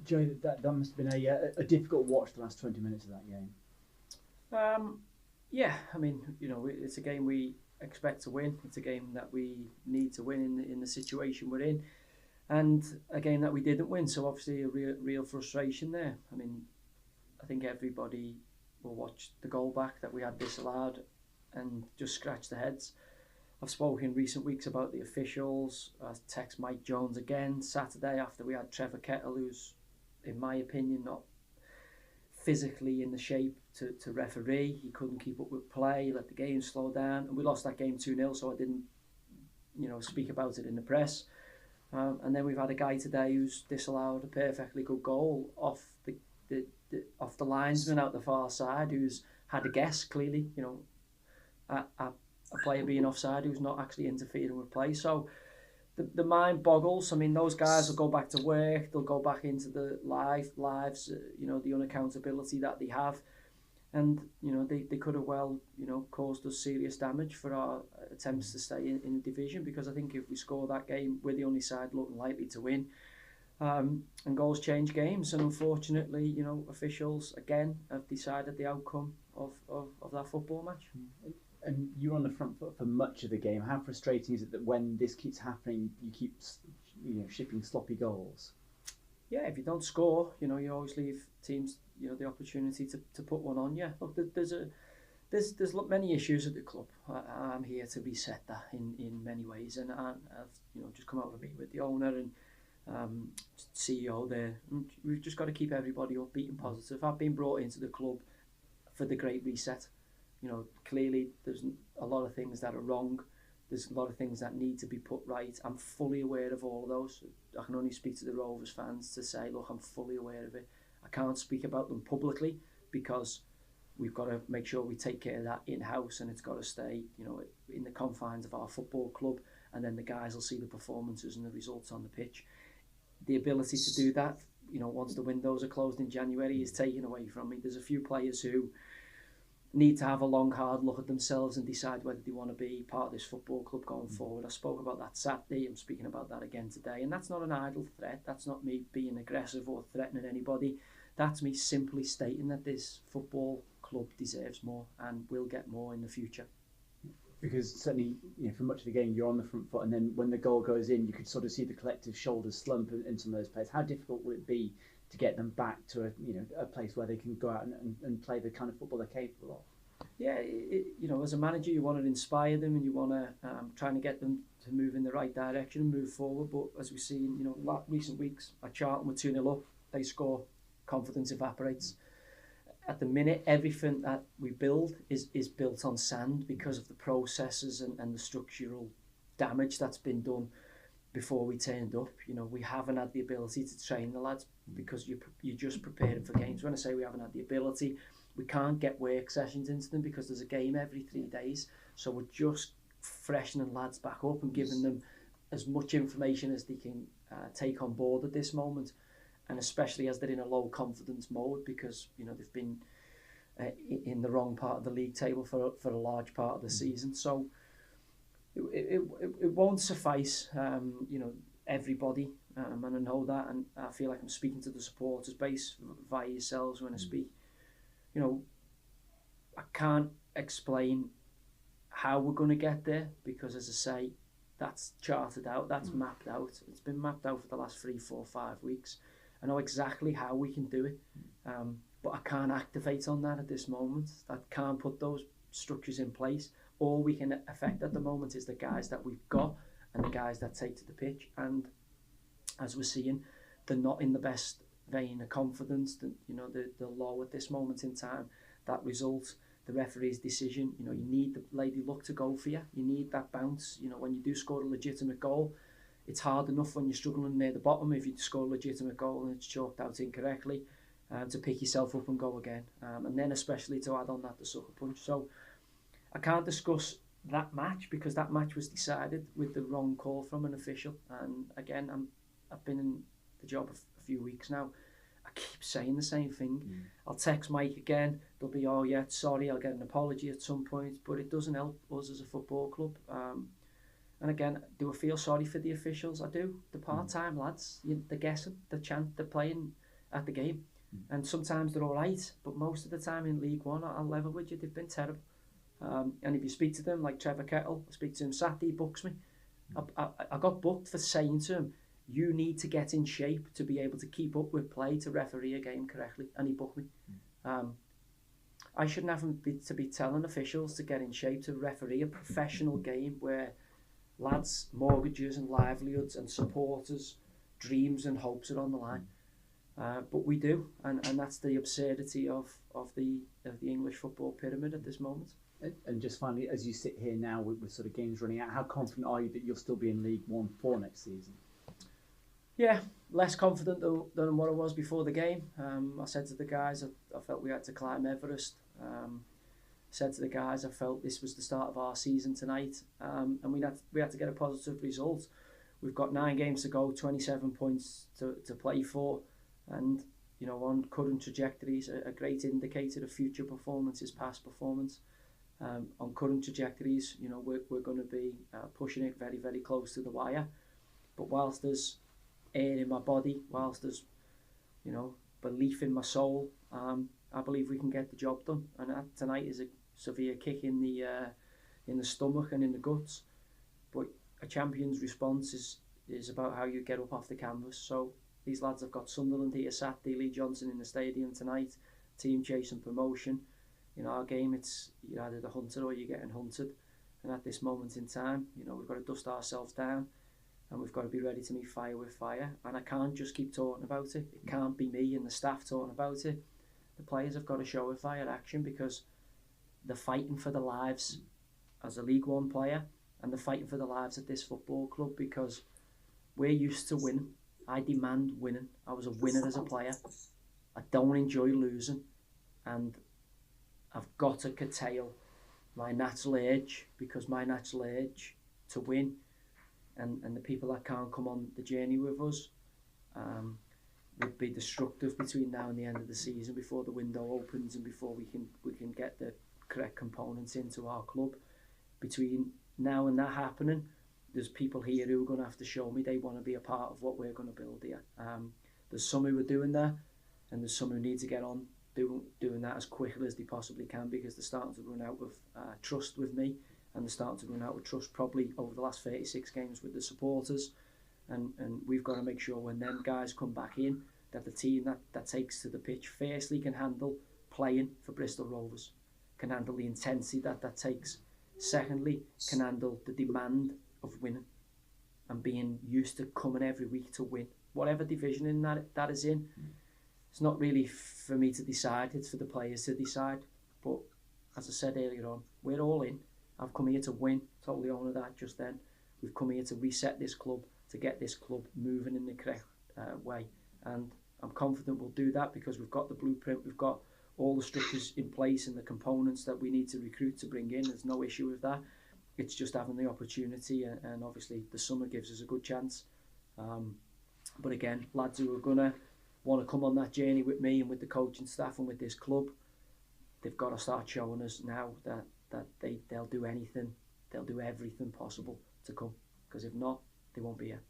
Joe, that must have been a difficult watch the last 20 minutes of that game. Yeah, I mean, it's a game we expect to win. It's a game that we need to win in the situation we're in, and a game that we didn't win. So obviously a real frustration there. I mean, I think everybody will watch the goal back that we had disallowed and just scratch their heads. I've spoken in recent weeks about the officials. I text Mike Jones again Saturday after we had Trevor Kettle, who's, in my opinion, not physically in the shape to referee. He couldn't keep up with play, let the game slow down, and we lost that game 2-0, so I didn't speak about it in the press. And then we've had a guy today who's disallowed a perfectly good goal off off the linesman out the far side, who's had a guess clearly, at a player being offside who's not actually interfering with play. So the mind boggles. I mean, those guys will go back to work, they'll go back into the lives, the unaccountability that they have. And, they could have well, caused us serious damage for our attempts to stay in the division, because I think if we score that game, we're the only side looking likely to win. And goals change games, and unfortunately, officials again have decided the outcome of that football match. And you're on the front foot for much of the game. How frustrating is it that when this keeps happening, you keep shipping sloppy goals? Yeah, if you don't score, you always leave teams the opportunity to put one on you. Look, there's many issues at the club. I'm here to reset that in many ways, and I've just come out of a meeting with the owner and CEO there. And we've just got to keep everybody upbeat and positive. I've been brought into the club for the Great Reset. Clearly there's a lot of things that are wrong. There's a lot of things that need to be put right. I'm fully aware of all of those. I can only speak to the Rovers fans to say, look, I'm fully aware of it. I can't speak about them publicly because we've got to make sure we take care of that in-house, and it's got to stay, in the confines of our football club, and then the guys will see the performances and the results on the pitch. The ability to do that, once the windows are closed in January, is taken away from me. There's a few players who need to have a long, hard look at themselves and decide whether they want to be part of this football club going forward. I spoke about that Saturday. I'm speaking about that again today. And that's not an idle threat. That's not me being aggressive or threatening anybody. That's me simply stating that this football club deserves more and will get more in the future. Because certainly, for much of the game, you're on the front foot, and then when the goal goes in, you could sort of see the collective shoulders slump in some of those players. How difficult would it be to get them back to a place where they can go out and play the kind of football they're capable of? Yeah, as a manager, you want to inspire them and you want to try to get them to move in the right direction and move forward. But as we've seen, recent weeks, at Charlton we're 2-0 up, they score, confidence evaporates. At the minute, everything that we build is built on sand because of the processes and the structural damage that's been done before we turned up. We haven't had the ability to train the lads because you're just preparing for games. When I say we haven't had the ability, we can't get work sessions into them because there's a game every 3 days. So we're just freshening lads back up and giving them as much information as they can take on board at this moment. And especially as they're in a low confidence mode because, they've been in the wrong part of the league table for a large part of the season. So it won't suffice, everybody, and I know that, and I feel like I'm speaking to the supporters base via yourselves when I speak. I can't explain how we're going to get there because, as I say, that's charted out, that's mapped out. It's been mapped out for the last 3, 4, 5 weeks. I know exactly how we can do it, but I can't activate on that at this moment. I can't put those structures in place. All we can affect at the moment is the guys that we've got and the guys that take to the pitch. And as we're seeing, they're not in the best vein of confidence. They're low at this moment in time. That result, the referee's decision, you need the lady luck to go for you. You need that bounce. When you do score a legitimate goal, it's hard enough when you're struggling near the bottom if you score a legitimate goal and it's chalked out incorrectly to pick yourself up and go again. And then especially to add on that the sucker punch. So I can't discuss that match because that match was decided with the wrong call from an official. And again, I've been in the job a few weeks now. I keep saying the same thing. I'll text Mike again. They'll be, oh yeah, sorry, I'll get an apology at some point. But it doesn't help us as a football club. And again, do I feel sorry for the officials? I do. The part-time lads, they're guessing, they're playing at the game. And sometimes they're all right, but most of the time in League One, I'll level with you, they've been terrible. And if you speak to them, like Trevor Kettle, I speak to him Saturday, he books me. I got booked for saying to him, you need to get in shape to be able to keep up with play to referee a game correctly, and he booked me. I shouldn't have to be telling officials to get in shape to referee a professional game where lads' mortgages and livelihoods and supporters' dreams and hopes are on the line. But we do, and that's the absurdity of the English football pyramid at this moment. And just finally, as you sit here now with sort of games running out, how confident are you that you'll still be in League One for next season? Yeah, less confident than what I was before the game. I said to the guys, I felt we had to climb Everest. Said to the guys, I felt this was the start of our season tonight, and we had to get a positive result. We've got 9 games to go, 27 points to play for, and you know, on current trajectories, a great indicator of future performance is past performance. On current trajectories, you know, we're going to be pushing it very, very close to the wire. But whilst there's air in my body, whilst there's, you know, belief in my soul, I believe we can get the job done. And that tonight is a severe kick in the stomach and in the guts. But a champion's response is about how you get up off the canvas. So these lads have got Sunderland here Saturday, Lee Johnson in the stadium tonight, team chasing promotion. In our game, it's you're either the hunter or you're getting hunted. And at this moment in time, you know, we've got to dust ourselves down and we've got to be ready to meet fire with fire. And I can't just keep talking about it. It can't be me and the staff talking about it. The players have got to show with fire action because they're fighting for their lives as a League One player and they're fighting for their lives at this football club because we're used to winning. I demand winning. I was a winner as a player. I don't enjoy losing, and I've got to curtail my natural edge because my natural urge to win and the people that can't come on the journey with us would be destructive between now and the end of the season before the window opens and before we can get the correct components into our club. Between now and that happening, there's people here who are going to have to show me they want to be a part of what we're going to build here. There's some who are doing that, and there's some who need to get on doing that as quickly as they possibly can because they're starting to run out of trust with me, and they're starting to run out of trust probably over the last 36 games with the supporters. And we've got to make sure when them guys come back in that the team that takes to the pitch firstly can handle playing for Bristol Rovers, can handle the intensity that takes. Secondly, can handle the demand of winning and being used to coming every week to win. Whatever division in that is in, it's not really for me to decide, it's for the players to decide. But as I said earlier on, we're all in. I've come here to win, totally honour that just then. We've come here to reset this club, to get this club moving in the correct way. And I'm confident we'll do that because we've got the blueprint, we've got all the structures in place and the components that we need to recruit to bring in. There's no issue with that. It's just having the opportunity, and obviously the summer gives us a good chance. But again, lads who are going to want to come on that journey with me and with the coaching staff and with this club, they've got to start showing us now that they'll do anything, they'll do everything possible to come. Because if not, they won't be here.